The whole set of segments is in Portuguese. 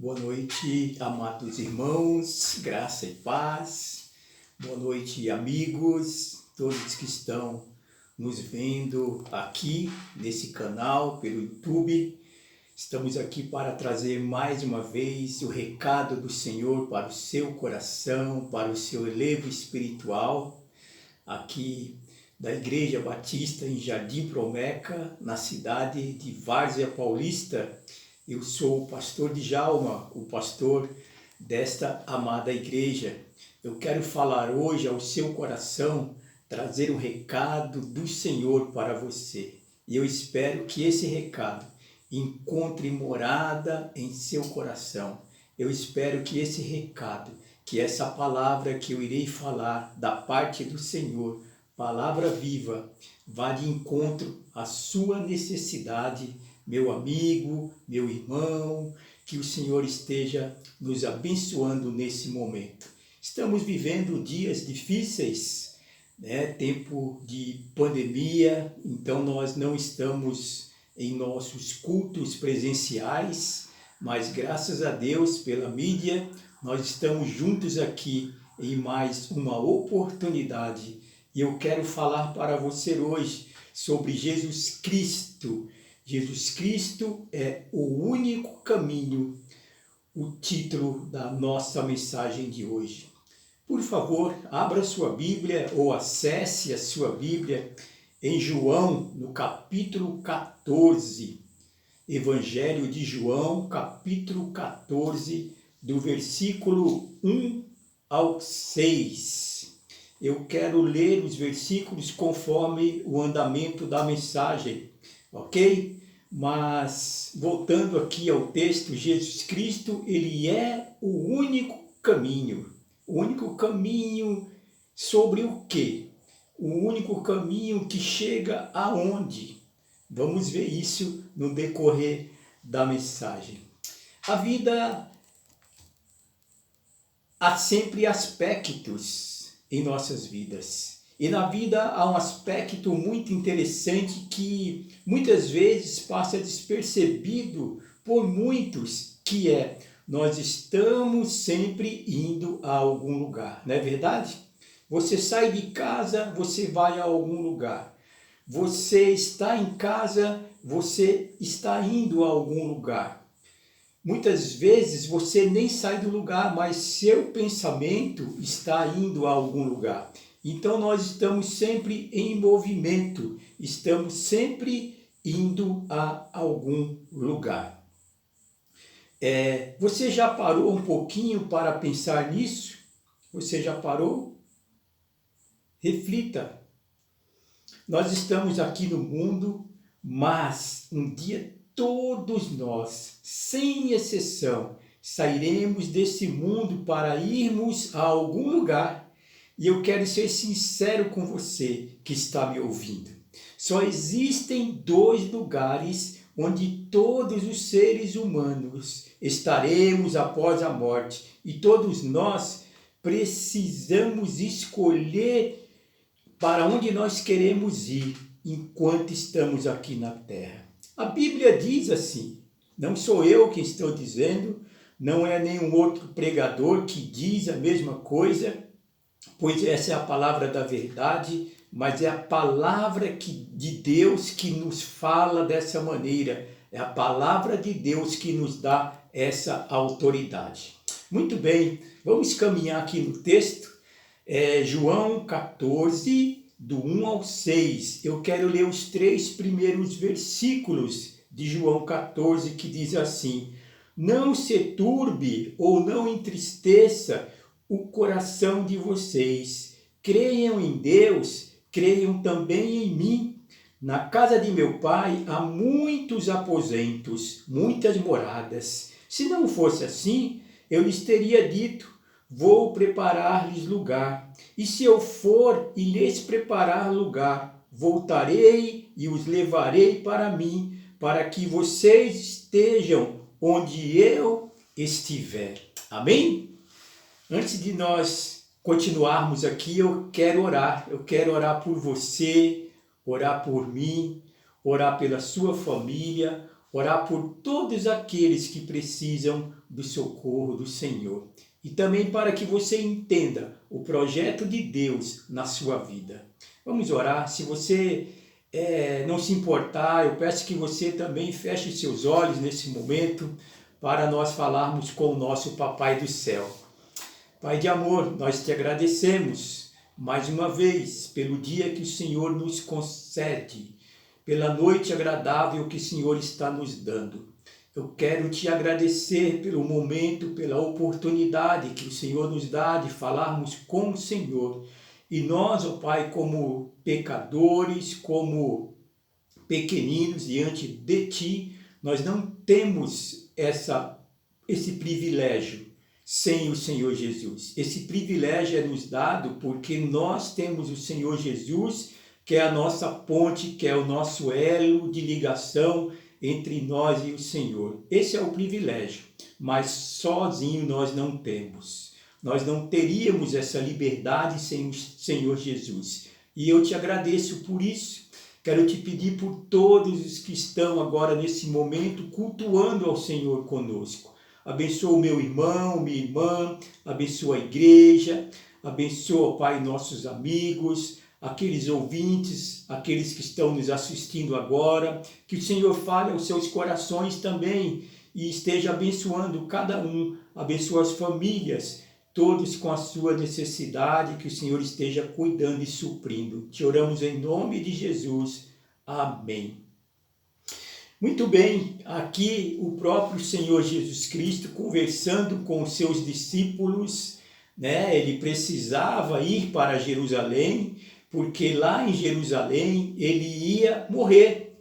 Boa noite, amados irmãos, graça e paz. Boa noite, amigos, todos que estão nos vendo aqui nesse canal pelo YouTube. Estamos aqui para trazer mais uma vez o recado do Senhor para o seu coração, para o seu elevo espiritual, aqui da Igreja Batista em Jardim Promeca, na cidade de Várzea Paulista. Eu sou o pastor Djalma, o pastor desta amada igreja. Eu quero falar hoje ao seu coração, trazer um recado do Senhor para você. E eu espero que esse recado encontre morada em seu coração. Eu espero que esse recado, que essa palavra que eu irei falar da parte do Senhor, palavra viva, vá de encontro à sua necessidade, meu amigo, meu irmão, que o Senhor esteja nos abençoando nesse momento. Estamos vivendo dias difíceis, tempo de pandemia, então nós não estamos em nossos cultos presenciais, mas graças a Deus pela mídia, nós estamos juntos aqui em mais uma oportunidade. E eu quero falar para você hoje sobre Jesus Cristo. Jesus Cristo é o único caminho, o título da nossa mensagem de hoje. Por favor, abra sua Bíblia ou acesse a sua Bíblia em João, no capítulo 14. Evangelho de João, capítulo 14, do versículo 1 ao 6. Eu quero ler os versículos conforme o andamento da mensagem, ok? Mas, voltando aqui ao texto, Jesus Cristo, ele é o único caminho. O único caminho sobre o quê? O único caminho que chega aonde? Vamos ver isso no decorrer da mensagem. A vida há sempre aspectos em nossas vidas. E na vida há um aspecto muito interessante que muitas vezes passa despercebido por muitos, que é nós estamos sempre indo a algum lugar, não é verdade? Você sai de casa, você vai a algum lugar. Você está em casa, você está indo a algum lugar. Muitas vezes você nem sai do lugar, mas seu pensamento está indo a algum lugar. Então nós estamos sempre em movimento, estamos sempre indo a algum lugar. Você já parou um pouquinho para pensar nisso? Você já parou? Reflita. Nós estamos aqui no mundo, mas um dia todos nós, sem exceção, sairemos desse mundo para irmos a algum lugar. E eu quero ser sincero com você que está me ouvindo. Só existem dois lugares onde todos os seres humanos estaremos após a morte. E todos nós precisamos escolher para onde nós queremos ir enquanto estamos aqui na Terra. A Bíblia diz assim, não sou eu quem estou dizendo, não é nenhum outro pregador que diz a mesma coisa, pois essa é a palavra da verdade, mas é a palavra de Deus que nos fala dessa maneira, é a palavra de Deus que nos dá essa autoridade. Muito bem, vamos caminhar aqui no texto, João 14, do 1 ao 6. Eu quero ler os 3 primeiros versículos de João 14, que diz assim: não se turbe ou não entristeça o coração de vocês. Creiam em Deus, creiam também em mim. Na casa de meu pai há muitos aposentos, muitas moradas. Se não fosse assim, eu lhes teria dito: vou preparar-lhes lugar. E se eu for e lhes preparar lugar, voltarei e os levarei para mim, para que vocês estejam onde eu estiver. Amém? Antes de nós continuarmos aqui, eu quero orar. Eu quero orar por você, orar por mim, orar pela sua família, orar por todos aqueles que precisam do socorro do Senhor. E também para que você entenda o projeto de Deus na sua vida. Vamos orar. Se você não se importar, eu peço que você também feche seus olhos nesse momento para nós falarmos com o nosso Papai do Céu. Pai de amor, nós te agradecemos mais uma vez pelo dia que o Senhor nos concede, pela noite agradável que o Senhor está nos dando. Eu quero te agradecer pelo momento, pela oportunidade que o Senhor nos dá de falarmos com o Senhor. E nós, ó Pai, como pecadores, como pequeninos diante de Ti, nós não temos esse privilégio sem o Senhor Jesus. Esse privilégio é nos dado porque nós temos o Senhor Jesus, que é a nossa ponte, que é o nosso elo de ligação entre nós e o Senhor. Esse é o privilégio, mas sozinho nós não temos. Nós não teríamos essa liberdade sem o Senhor Jesus. E eu te agradeço por isso. Quero te pedir por todos os que estão agora nesse momento cultuando ao Senhor conosco. Abençoa o meu irmão, minha irmã, abençoa a igreja, abençoa, Pai, nossos amigos, aqueles ouvintes, aqueles que estão nos assistindo agora, que o Senhor fale aos seus corações também e esteja abençoando cada um, abençoa as famílias, todos com a sua necessidade, que o Senhor esteja cuidando e suprindo. Te oramos em nome de Jesus. Amém. Muito bem, aqui o próprio Senhor Jesus Cristo conversando com os seus discípulos, né? Ele precisava ir para Jerusalém, porque lá em Jerusalém ele iria morrer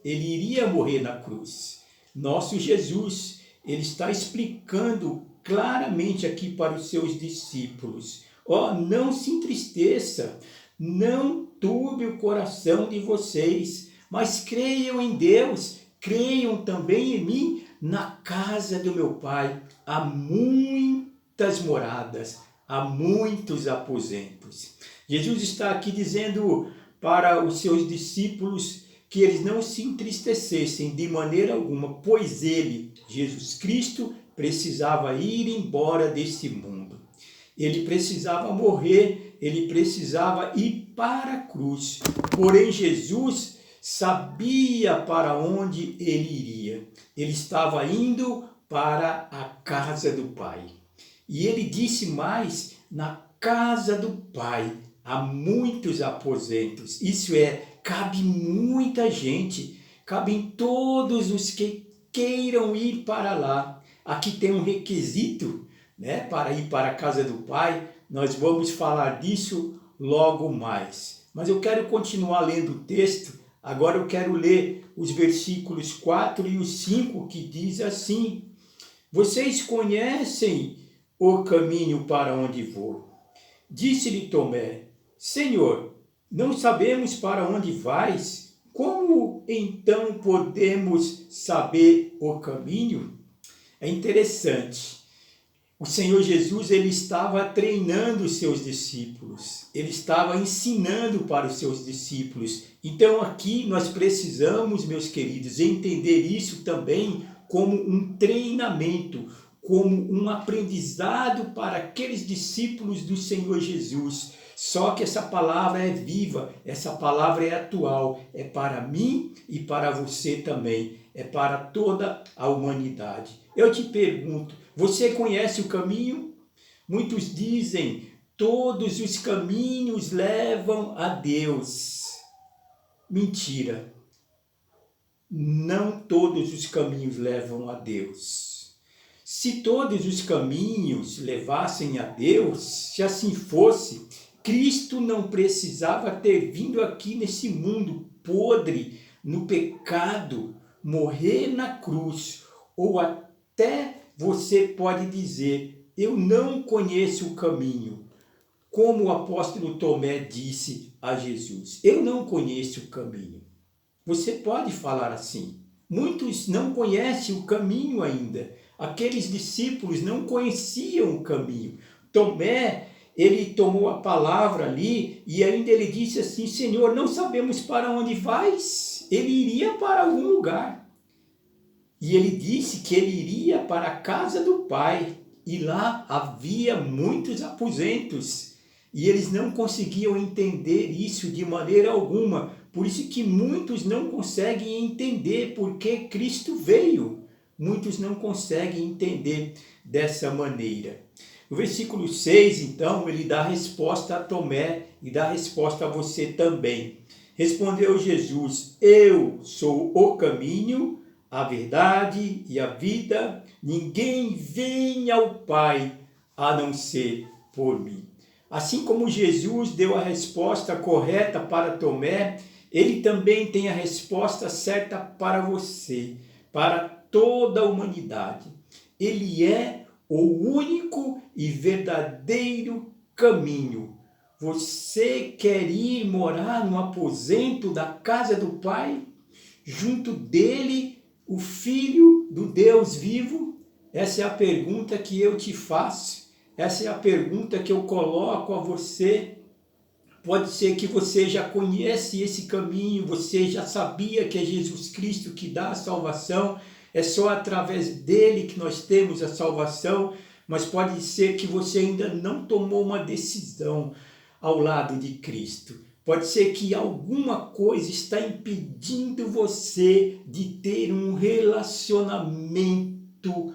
na cruz. Nosso Jesus, ele está explicando claramente aqui para os seus discípulos: não se entristeça, não turbe o coração de vocês, mas creiam em Deus, creiam também em mim. Na casa do meu Pai há muitas moradas, há muitos aposentos. Jesus está aqui dizendo para os seus discípulos que eles não se entristecessem de maneira alguma, pois ele, Jesus Cristo, precisava ir embora desse mundo. Ele precisava morrer, ele precisava ir para a cruz. Porém, Jesus sabia para onde ele iria. Ele estava indo para a casa do Pai. E ele disse mais: na casa do Pai há muitos aposentos. Isso cabe muita gente, cabem todos os que queiram ir para lá. Aqui tem um requisito, né, para ir para a casa do Pai. Nós vamos falar disso logo mais. Mas eu quero continuar lendo o texto. Agora eu quero ler os versículos 4 e 5, que diz assim: vocês conhecem o caminho para onde vou. Disse-lhe Tomé: Senhor, não sabemos para onde vais, como então podemos saber o caminho? É interessante. O Senhor Jesus, ele estava treinando os seus discípulos. Ele estava ensinando para os seus discípulos. Então aqui nós precisamos, meus queridos, entender isso também como um treinamento, como um aprendizado para aqueles discípulos do Senhor Jesus. Só que essa palavra é viva, essa palavra é atual, é para mim e para você também, é para toda a humanidade. Eu te pergunto, você conhece o caminho? Muitos dizem, todos os caminhos levam a Deus. Mentira. Não todos os caminhos levam a Deus. Se todos os caminhos levassem a Deus, se assim fosse, Cristo não precisava ter vindo aqui nesse mundo podre, no pecado, morrer na cruz. Ou até você pode dizer, eu não conheço o caminho. Como o apóstolo Tomé disse a Jesus, eu não conheço o caminho. Você pode falar assim. Muitos não conhecem o caminho ainda. Aqueles discípulos não conheciam o caminho. Tomé, ele tomou a palavra ali e ainda ele disse assim, Senhor, não sabemos para onde vais. Ele iria para algum lugar. E ele disse que ele iria para a casa do Pai, e lá havia muitos aposentos, e eles não conseguiam entender isso de maneira alguma. Por isso que muitos não conseguem entender porque Cristo veio. Muitos não conseguem entender dessa maneira. No versículo 6, então, ele dá a resposta a Tomé e dá a resposta a você também. Respondeu Jesus: eu sou o caminho, a verdade e a vida. Ninguém vem ao Pai a não ser por mim. Assim como Jesus deu a resposta correta para Tomé, ele também tem a resposta certa para você, para toda a humanidade. Ele é o único e verdadeiro caminho. Você quer ir morar no aposento da casa do Pai? Junto dele, o Filho do Deus vivo? Essa é a pergunta que eu te faço. Essa é a pergunta que eu coloco a você. Pode ser que você já conhece esse caminho, você já sabia que é Jesus Cristo que dá a salvação, é só através dele que nós temos a salvação, mas pode ser que você ainda não tomou uma decisão ao lado de Cristo. Pode ser que alguma coisa está impedindo você de ter um relacionamento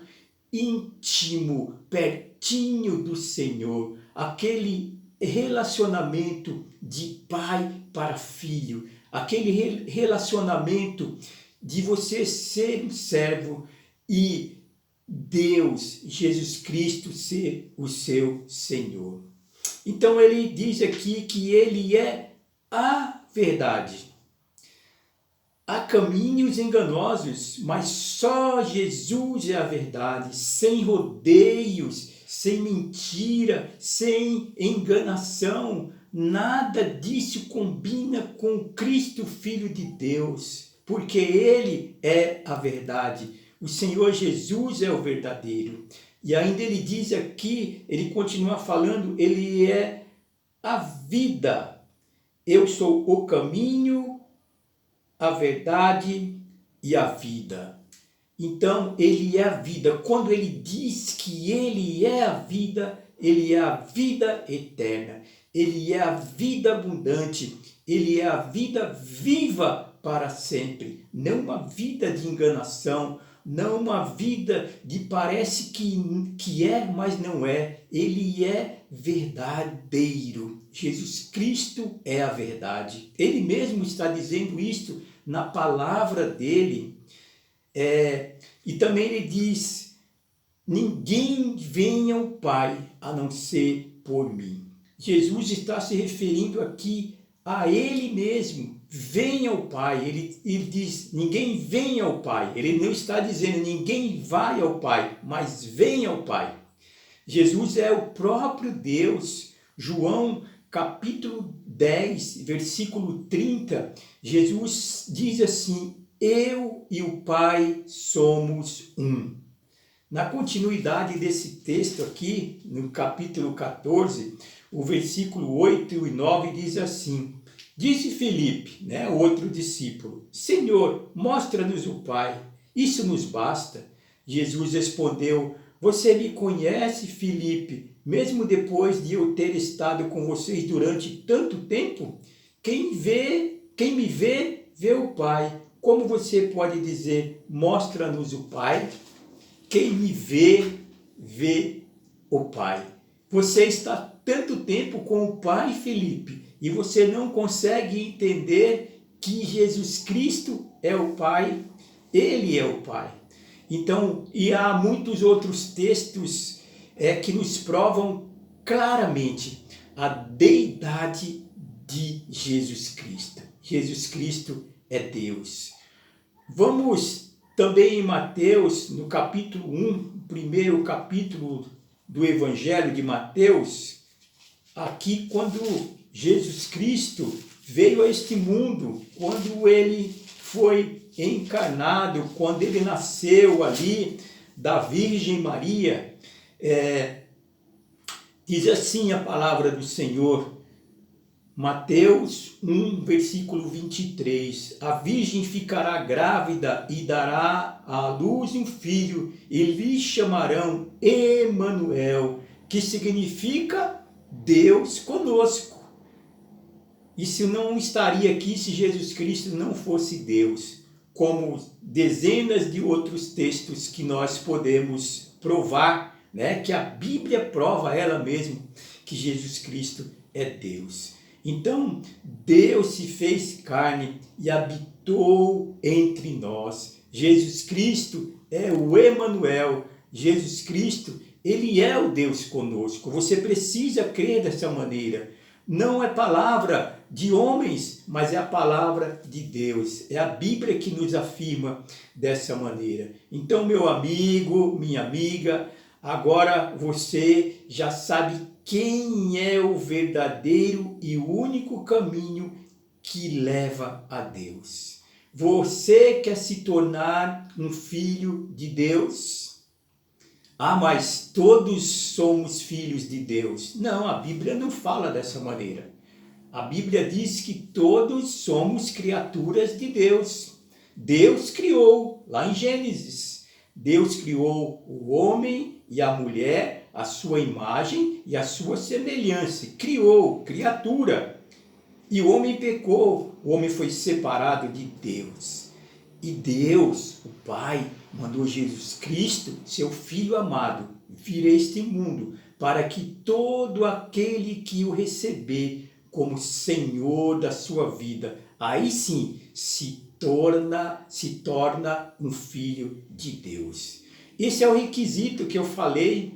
íntimo, pertinho do Senhor, aquele relacionamento de pai para filho, aquele relacionamento de você ser um servo e Deus, Jesus Cristo, ser o seu Senhor. Então ele diz aqui que ele é a verdade. Há caminhos enganosos, mas só Jesus é a verdade, sem rodeios, sem mentira, sem enganação. Nada disso combina com Cristo, Filho de Deus, porque Ele é a verdade. O Senhor Jesus é o verdadeiro. E ainda ele diz aqui, ele continua falando, ele é a vida. Eu sou o caminho, a verdade e a vida. Então, ele é a vida. Quando ele diz que ele é a vida, ele é a vida eterna. Ele é a vida abundante. Ele é a vida viva para sempre. Não uma vida de enganação, não uma vida de parece que é, mas não é. Ele é verdadeiro. Jesus Cristo é a verdade. Ele mesmo está dizendo isto na palavra dele. E também ele diz: ninguém vem ao Pai a não ser por mim. Jesus está se referindo aqui a ele mesmo. Vem ao Pai. Ele diz: ninguém vem ao Pai. Ele não está dizendo ninguém vai ao Pai, mas vem ao Pai. Jesus é o próprio Deus. João capítulo 10, versículo 30, Jesus diz assim: eu e o Pai somos um. Na continuidade desse texto aqui, no capítulo 14, o versículo 8 e 9 diz assim: disse Filipe, outro discípulo, Senhor, mostra-nos o Pai, isso nos basta. Jesus respondeu: você me conhece, Filipe, mesmo depois de eu ter estado com vocês durante tanto tempo? Quem me vê, vê o Pai. Como você pode dizer, mostra-nos o Pai? Quem me vê, vê o Pai. Você está tanto tempo com o Pai, Filipe, e você não consegue entender que Jesus Cristo é o Pai, Ele é o Pai. Então, e há muitos outros textos que nos provam claramente a deidade de Jesus Cristo. Jesus Cristo é Deus. Vamos também em Mateus, no capítulo 1, primeiro capítulo do Evangelho de Mateus, aqui quando Jesus Cristo veio a este mundo, quando ele foi encarnado, quando ele nasceu ali da Virgem Maria, diz assim a palavra do Senhor: Mateus 1, versículo 23. A virgem ficará grávida e dará à luz um filho, e lhe chamarão Emanuel, que significa Deus conosco. Isso não estaria aqui se Jesus Cristo não fosse Deus, como dezenas de outros textos que nós podemos provar, né? Que a Bíblia prova ela mesma que Jesus Cristo é Deus. Então, Deus se fez carne e habitou entre nós. Jesus Cristo é o Emanuel. Jesus Cristo, ele é o Deus conosco. Você precisa crer dessa maneira. Não é palavra de homens, mas é a palavra de Deus. É a Bíblia que nos afirma dessa maneira. Então, meu amigo, minha amiga, agora você já sabe quem é o verdadeiro e único caminho que leva a Deus. Você quer se tornar um filho de Deus? Ah, mas todos somos filhos de Deus. Não, a Bíblia não fala dessa maneira. A Bíblia diz que todos somos criaturas de Deus. Deus criou, lá em Gênesis, Deus criou o homem e a mulher, a sua imagem e a sua semelhança. Criou, criatura. E o homem pecou, o homem foi separado de Deus. E Deus, o Pai, mandou Jesus Cristo, seu Filho amado, vir a este mundo, para que todo aquele que o receber como Senhor da sua vida, aí sim se torna um filho de Deus. Esse é o requisito que eu falei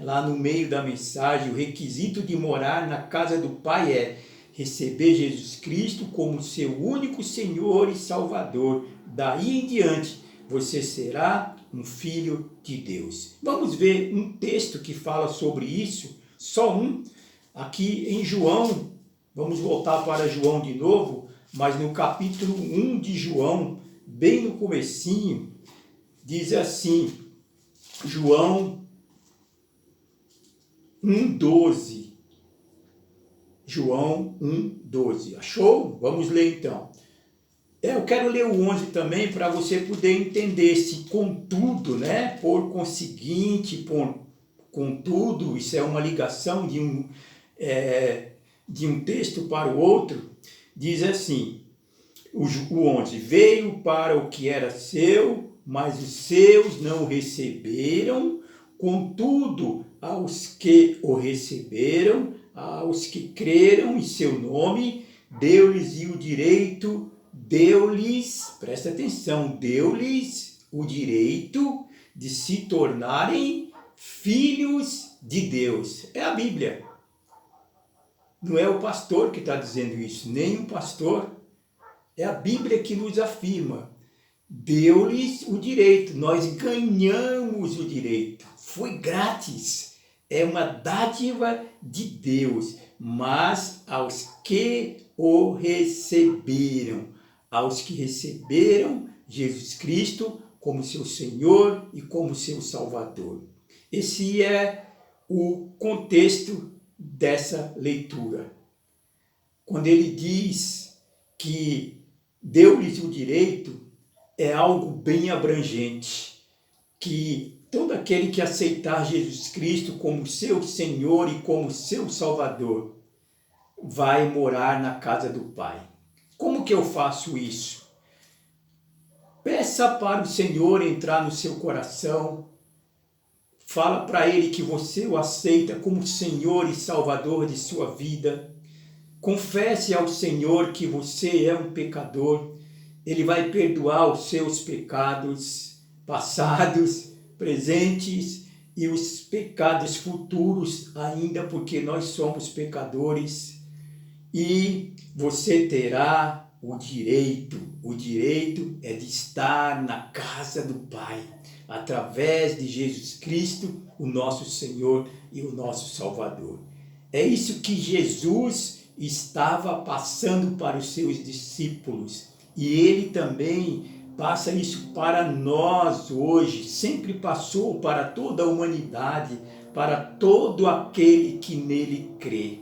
lá no meio da mensagem. O requisito de morar na casa do Pai é receber Jesus Cristo como seu único Senhor e Salvador. Daí em diante, você será um filho de Deus. Vamos ver um texto que fala sobre isso, só um, aqui em João. Vamos voltar para João de novo, mas no capítulo 1 de João, bem no comecinho, diz assim, João 1,12. João 1,12. Achou? Vamos ler então. Eu quero ler o 11 também para você poder entender esse contudo, né? Por conseguinte, contudo, isso é uma ligação de um texto para o outro. Diz assim, o 11, veio para o que era seu, mas os seus não o receberam, contudo, aos que o receberam, aos que creram em seu nome, deu-lhes o direito, presta atenção, deu-lhes o direito de se tornarem filhos de Deus. É a Bíblia. Não é o pastor que está dizendo isso, nem o pastor. É a Bíblia que nos afirma. Deu-lhes o direito, nós ganhamos o direito. Foi grátis, é uma dádiva de Deus, mas aos que o receberam, aos que receberam Jesus Cristo como seu Senhor e como seu Salvador. Esse é o contexto dessa leitura. Quando ele diz que deu-lhes o direito, é algo bem abrangente, que todo aquele que aceitar Jesus Cristo como seu Senhor e como seu Salvador vai morar na casa do Pai. Como que eu faço isso? Peça para o Senhor entrar no seu coração, fala para Ele que você o aceita como Senhor e Salvador de sua vida, confesse ao Senhor que você é um pecador. Ele vai perdoar os seus pecados passados, presentes e os pecados futuros ainda, porque nós somos pecadores. E você terá o direito é de estar na casa do Pai, através de Jesus Cristo, o nosso Senhor e o nosso Salvador. É isso que Jesus estava passando para os seus discípulos. E ele também passa isso para nós hoje, sempre passou para toda a humanidade, para todo aquele que nele crê.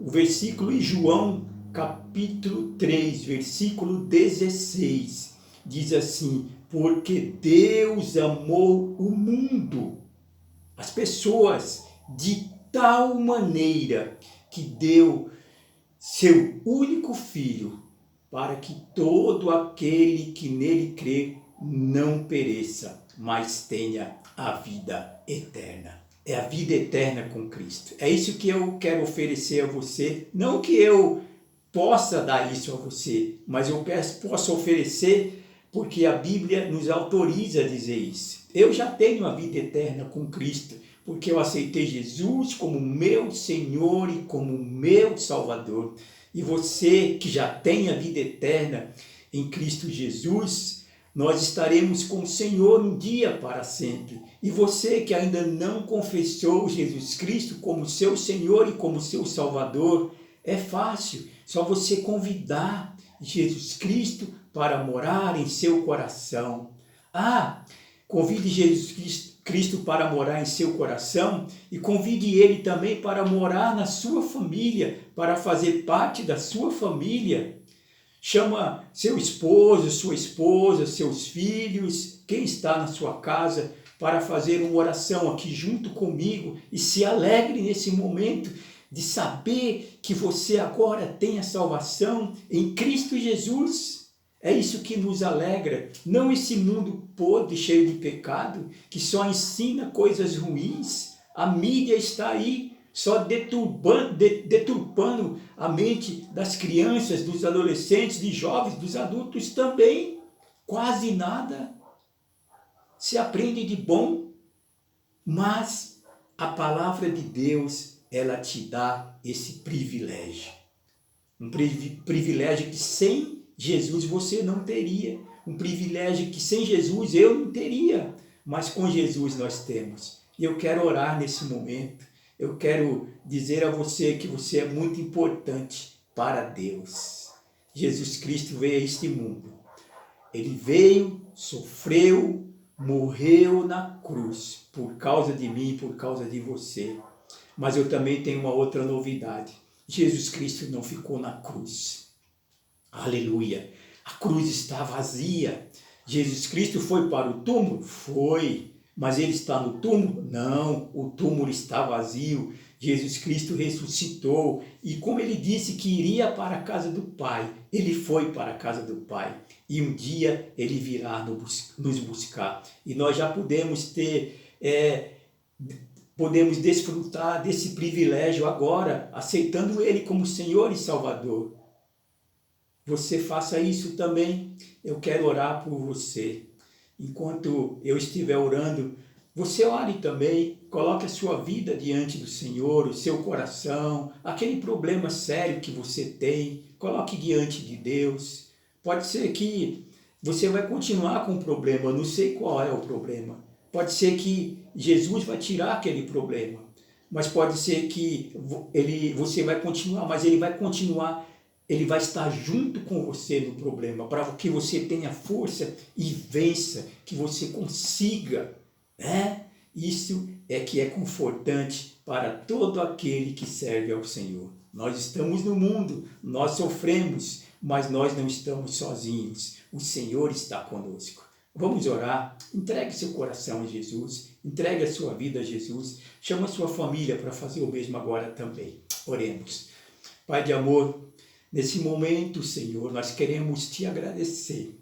o versículo em João, capítulo 3, versículo 16, diz assim: porque Deus amou o mundo, as pessoas, de tal maneira que deu seu único Filho, para que todo aquele que nele crê não pereça, mas tenha a vida eterna. É a vida eterna com Cristo. É isso que eu quero oferecer a você. Não que eu possa dar isso a você, mas eu posso oferecer porque a Bíblia nos autoriza a dizer isso. Eu já tenho a vida eterna com Cristo, porque eu aceitei Jesus como meu Senhor e como meu Salvador. E você que já tem a vida eterna em Cristo Jesus, nós estaremos com o Senhor um dia para sempre. E você que ainda não confessou Jesus Cristo como seu Senhor e como seu Salvador, é fácil, só você convidar Jesus Cristo para morar em seu coração. Convide Jesus Cristo para morar em seu coração e convide Ele também para morar na sua família, para fazer parte da sua família. Chama seu esposo, sua esposa, seus filhos, quem está na sua casa, para fazer uma oração aqui junto comigo e se alegre nesse momento de saber que você agora tem a salvação em Cristo Jesus. É isso que nos alegra, não esse mundo podre, cheio de pecado, que só ensina coisas ruins. A mídia está aí, só deturpando a mente das crianças, dos adolescentes, de jovens, dos adultos também. Quase nada se aprende de bom, mas a palavra de Deus, ela te dá esse privilégio. Um privilégio que sem Jesus você não teria, um privilégio que sem Jesus eu não teria, mas com Jesus nós temos. E eu quero orar nesse momento, eu quero dizer a você que você é muito importante para Deus. Jesus Cristo veio a este mundo, Ele veio, sofreu, morreu na cruz, por causa de mim, por causa de você. Mas eu também tenho uma outra novidade, Jesus Cristo não ficou na cruz. Aleluia! A cruz está vazia. Jesus Cristo foi para o túmulo? Foi. Mas ele está no túmulo? Não, o túmulo está vazio. Jesus Cristo ressuscitou. E como ele disse que iria para a casa do Pai, ele foi para a casa do Pai. E um dia ele virá nos buscar. E nós já podemos podemos desfrutar desse privilégio agora, aceitando ele como Senhor e Salvador. Você faça isso também. Eu quero orar por você. Enquanto eu estiver orando, você ore também, coloque a sua vida diante do Senhor, o seu coração, aquele problema sério que você tem, coloque diante de Deus. Pode ser que você vai continuar com o problema, eu não sei qual é o problema. Pode ser que Jesus vai tirar aquele problema, mas pode ser que você vai continuar, mas ele vai continuar. Ele vai estar junto com você no problema, para que você tenha força e vença, que você consiga, né? Isso é que é confortante para todo aquele que serve ao Senhor. Nós estamos no mundo, nós sofremos, mas nós não estamos sozinhos. O Senhor está conosco. Vamos orar, entregue seu coração a Jesus, entregue a sua vida a Jesus, chama a sua família para fazer o mesmo agora também. Oremos. Pai de amor, nesse momento, Senhor, nós queremos te agradecer.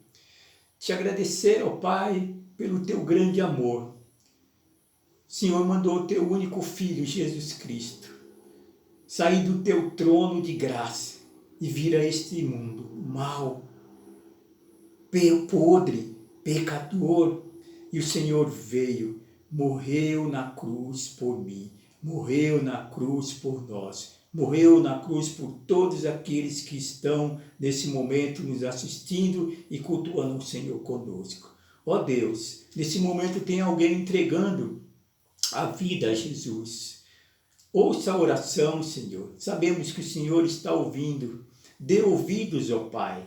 Te agradecer, ó Pai, pelo teu grande amor. O Senhor mandou o teu único Filho, Jesus Cristo, sair do teu trono de graça e vir a este mundo mau, podre, pecador. E o Senhor veio, morreu na cruz por mim, morreu na cruz por nós. Morreu na cruz por todos aqueles que estão nesse momento nos assistindo e cultuando o Senhor conosco. Ó Deus, nesse momento tem alguém entregando a vida a Jesus. Ouça a oração, Senhor. Sabemos que o Senhor está ouvindo. Dê ouvidos, ó Pai.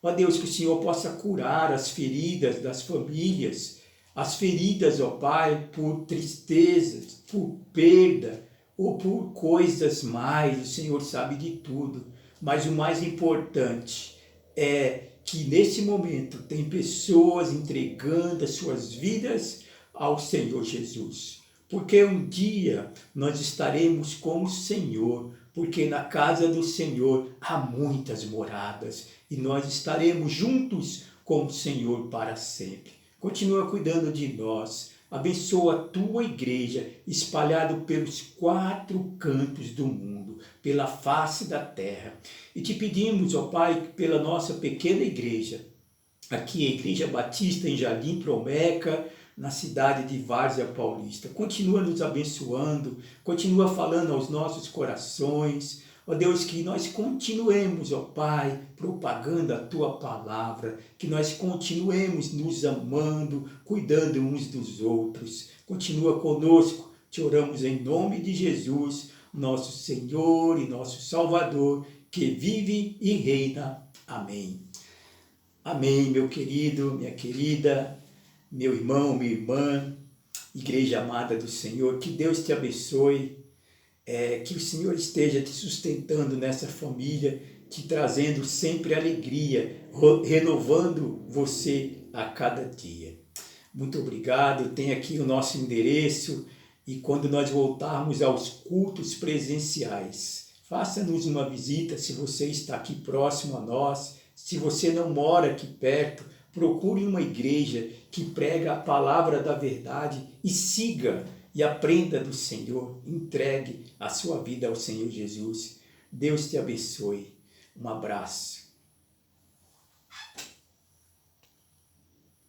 Ó Deus, que o Senhor possa curar as feridas das famílias, as feridas, ó Pai, por tristezas, por perda, ou por coisas mais, o Senhor sabe de tudo. Mas o mais importante é que nesse momento tem pessoas entregando as suas vidas ao Senhor Jesus. Porque um dia nós estaremos com o Senhor, porque na casa do Senhor há muitas moradas e nós estaremos juntos com o Senhor para sempre. Continua cuidando de nós. Abençoa a tua igreja, espalhado pelos 4 cantos do mundo, pela face da terra. E te pedimos, ó Pai, pela nossa pequena igreja, aqui a Igreja Batista em Jardim Promeca, na cidade de Várzea Paulista. Continua nos abençoando, continua falando aos nossos corações. Ó Deus, que nós continuemos, ó Pai, propagando a Tua palavra, que nós continuemos nos amando, cuidando uns dos outros. Continua conosco, te oramos em nome de Jesus, nosso Senhor e nosso Salvador, que vive e reina. Amém. Amém, meu querido, minha querida, meu irmão, minha irmã, igreja amada do Senhor, que Deus te abençoe, que o Senhor esteja te sustentando nessa família, te trazendo sempre alegria, renovando você a cada dia. Muito obrigado, tem aqui o nosso endereço e quando nós voltarmos aos cultos presenciais, faça-nos uma visita se você está aqui próximo a nós. Se você não mora aqui perto, procure uma igreja que prega a palavra da verdade e siga e aprenda do Senhor. Entregue a sua vida ao Senhor Jesus. Deus te abençoe. Um abraço.